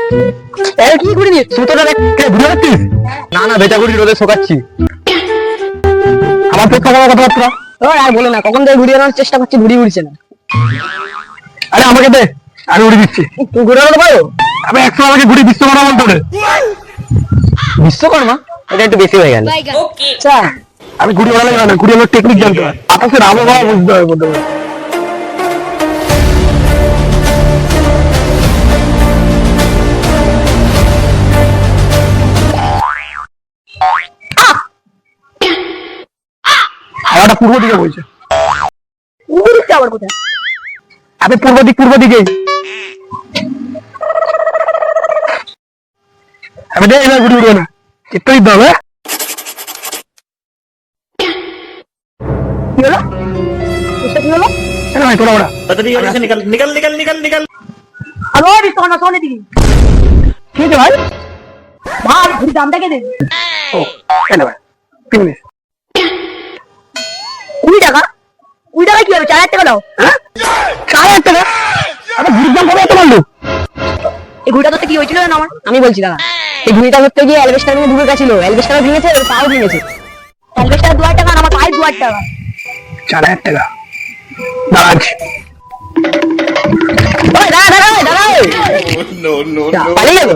কি ঘুরি নিস সুতোটা ঘুরে যাচ্ছিস? না না বেটা ঘুরি রোদে শোকাচ্ছি। আমার তো কথা কথাবার্তা আর বলে না, কখন থেকে ঘুরিয়ে আনার চেষ্টা করছি, ঘুরি উড়ছে না। আরে আমাকে দে, আমি উড়ি দিচ্ছি। তুই ঘুরে আনতে পারো? আমি 100 আমাকে ঘুরি বিশ্বকর্মা বলতো রে। বিশ্বকর্মা? এটা একটু বেশি হয়ে গেল। আচ্ছা আমি ঘুরি ওড়ালে না, ঘুরি ওড়ানোর টেকনিক জানতে হয়, আকাশের আবহাওয়া বুঝতে হবে প্রথমে। হাওয়াটা পূর্ব দিকে বইছে। পূর্ব দিকটা আবার কোথায়? আবে পূর্ব দিকে। আবে দে এবার ঘুরি উড়বে না, চিত্ত দিতে হবে। কি হলো? কি হলো? কেন ভাই তোরা ওরা निकल আরে বিশ্বকর্মা সোনে দিকে কি হয়েছে ভাই? ভাই ঘুরি দামটা কে দেবে? ও কেন ভাই 3 মিনিট 20 টাকা। 20 টাকা কি হবে? 4000 টাকা দাও। হ্যাঁ 4000 টাকা? আরে ঘুরির দাম কত এত বাড়লো? এই ঘুরিটা ধরতে কি হয়েছিল না আমার? আমি বলছি দাদা, এই ঘুরিটা ধরতে গিয়ে অ্যালবেস্টার ভেঙে ঢুকে গেছিল, অ্যালবেস্টার ভেঙেছে, ওর পাও ভেঙেছে। অ্যালবেস্টার 2000 টাকা আর আমার পায়ে 2000 টাকা। 4000 টাকা দাঁড়াজ। ওই দাঁড়া দাঁড়া দাঁড়া। নো পালিয়ে গেল।